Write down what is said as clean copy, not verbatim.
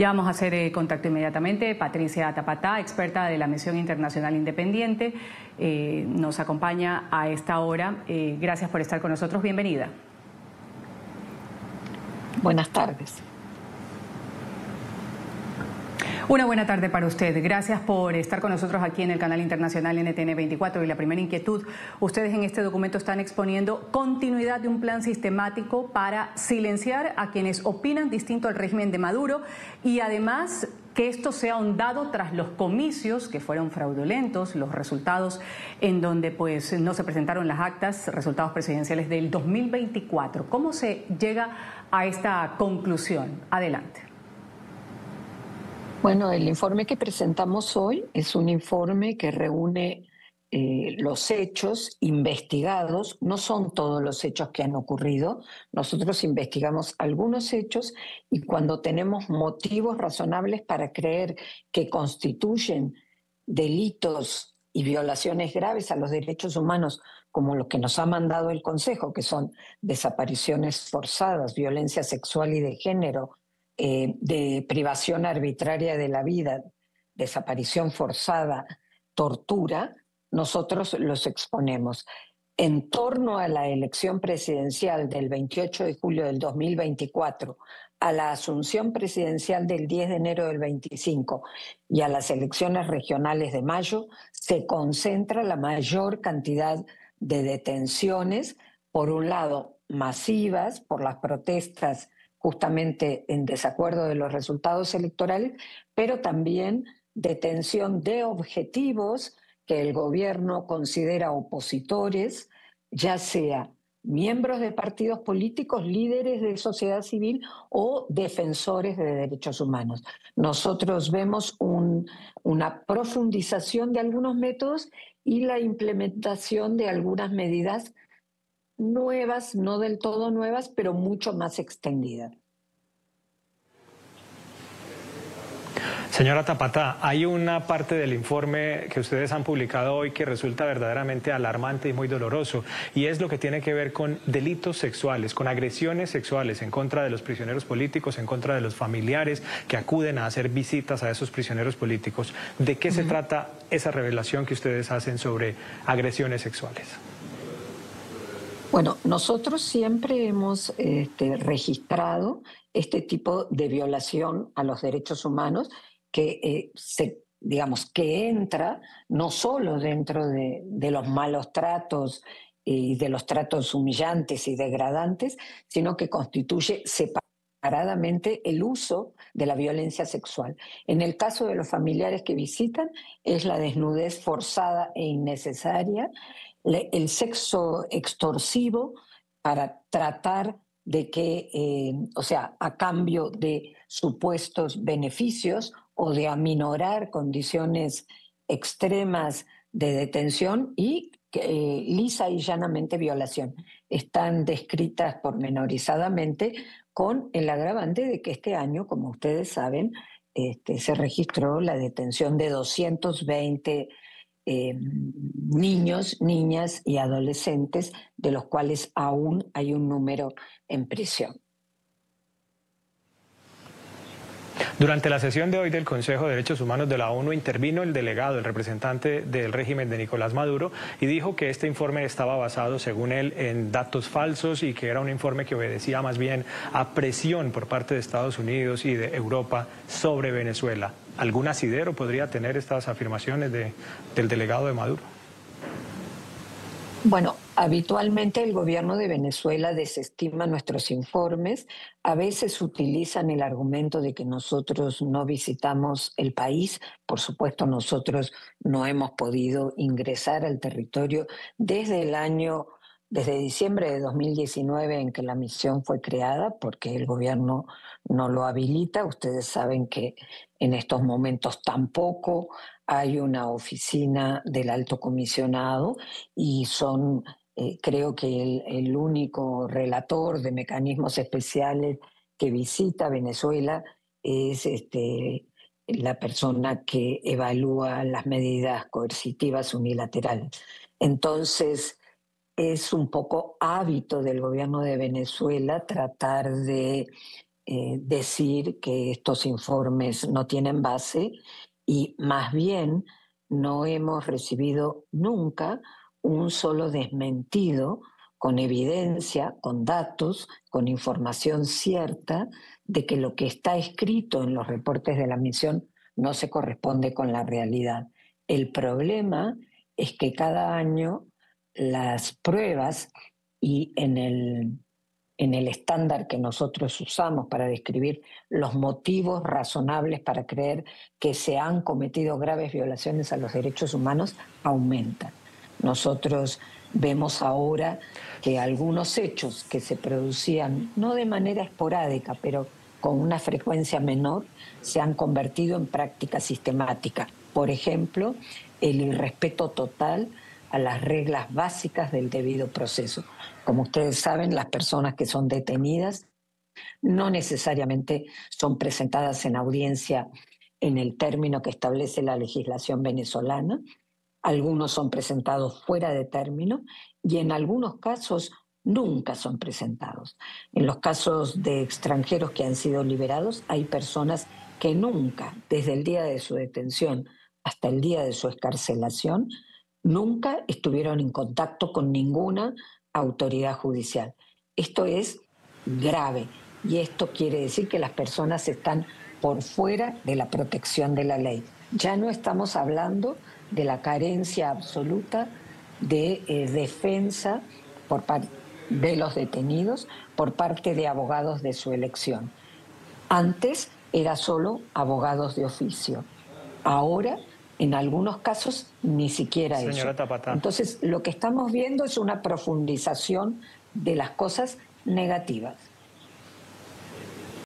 Ya vamos a hacer contacto inmediatamente. Patricia Tapatá, experta de la Misión Internacional Independiente, nos acompaña a esta hora. Gracias por estar con nosotros. Bienvenida. Buenas tardes. Una buena tarde para usted. Gracias por estar con nosotros aquí en el canal internacional NTN 24. Y la primera inquietud, ustedes en este documento están exponiendo continuidad de un plan sistemático para silenciar a quienes opinan distinto al régimen de Maduro y además que esto sea ahondado tras los comicios que fueron fraudulentos, los resultados en donde pues no se presentaron las actas, resultados presidenciales del 2024. ¿Cómo se llega a esta conclusión? Adelante. Bueno, el informe que presentamos hoy es un informe que reúne los hechos investigados. No son todos los hechos que han ocurrido. Nosotros investigamos algunos hechos y cuando tenemos motivos razonables para creer que constituyen delitos y violaciones graves a los derechos humanos, como lo que nos ha mandado el Consejo, que son desapariciones forzadas, violencia sexual y de género, de privación arbitraria de la vida, desaparición forzada, tortura, nosotros los exponemos. En torno a la elección presidencial del 28 de julio del 2024, a la asunción presidencial del 10 de enero del 25 y a las elecciones regionales de mayo, se concentra la mayor cantidad de detenciones, por un lado masivas por las protestas justamente en desacuerdo de los resultados electorales, pero también detención de objetivos que el gobierno considera opositores, ya sea miembros de partidos políticos, líderes de sociedad civil o defensores de derechos humanos. Nosotros vemos una profundización de algunos métodos y la implementación de algunas medidas nuevas, no del todo nuevas, pero mucho más extendidas. Señora Tapatá, hay una parte del informe que ustedes han publicado hoy que resulta verdaderamente alarmante y muy doloroso, y es lo que tiene que ver con delitos sexuales, con agresiones sexuales en contra de los prisioneros políticos, en contra de los familiares que acuden a hacer visitas a esos prisioneros políticos. ¿De qué se trata esa revelación que ustedes hacen sobre agresiones sexuales? Bueno, nosotros siempre hemos registrado este tipo de violación a los derechos humanos que digamos, que entra no solo dentro de los malos tratos y de los tratos humillantes y degradantes, sino que constituye separadamente el uso de la violencia sexual. En el caso de los familiares que visitan, es la desnudez forzada e innecesaria, el sexo extorsivo para tratar de que, o sea, a cambio de supuestos beneficios o de aminorar condiciones extremas de detención y lisa y llanamente violación. Están descritas pormenorizadamente con el agravante de que este año, como ustedes saben, se registró la detención de 220 niños, niñas y adolescentes, de los cuales aún hay un número en prisión. Durante la sesión de hoy del Consejo de Derechos Humanos de la ONU intervino el delegado, el representante del régimen de Nicolás Maduro, y dijo que este informe estaba basado, según él, en datos falsos y que era un informe que obedecía más bien a presión por parte de Estados Unidos y de Europa sobre Venezuela. ¿Algún asidero podría tener estas afirmaciones del delegado de Maduro? Bueno, habitualmente el gobierno de Venezuela desestima nuestros informes. A veces utilizan el argumento de que nosotros no visitamos el país. Por supuesto, nosotros no hemos podido ingresar al territorio desde diciembre de 2019 en que la misión fue creada, porque el gobierno no lo habilita. Ustedes saben que en estos momentos tampoco hay una oficina del Alto Comisionado y son, creo que el único relator de mecanismos especiales que visita Venezuela es la persona que evalúa las medidas coercitivas unilaterales. Entonces, es un poco hábito del gobierno de Venezuela tratar de decir que estos informes no tienen base y más bien no hemos recibido nunca un solo desmentido con evidencia, con datos, con información cierta de que lo que está escrito en los reportes de la misión no se corresponde con la realidad. El problema es que cada año las pruebas y en el estándar que nosotros usamos para describir los motivos razonables para creer que se han cometido graves violaciones a los derechos humanos aumentan. Nosotros vemos ahora que algunos hechos que se producían no de manera esporádica, pero con una frecuencia menor, se han convertido en práctica sistemática. Por ejemplo, el irrespeto total a las reglas básicas del debido proceso. Como ustedes saben, las personas que son detenidas no necesariamente son presentadas en audiencia en el término que establece la legislación venezolana. Algunos son presentados fuera de término y en algunos casos nunca son presentados. En los casos de extranjeros que han sido liberados, hay personas que nunca, desde el día de su detención hasta el día de su excarcelación, nunca estuvieron en contacto con ninguna autoridad judicial. Esto es grave y esto quiere decir que las personas están por fuera de la protección de la ley. Ya no estamos hablando de la carencia absoluta de defensa por parte de los detenidos por parte de abogados de su elección. Antes era solo abogados de oficio. Ahora, en algunos casos, ni siquiera Señora eso. Tapatá. Entonces, lo que estamos viendo es una profundización de las cosas negativas.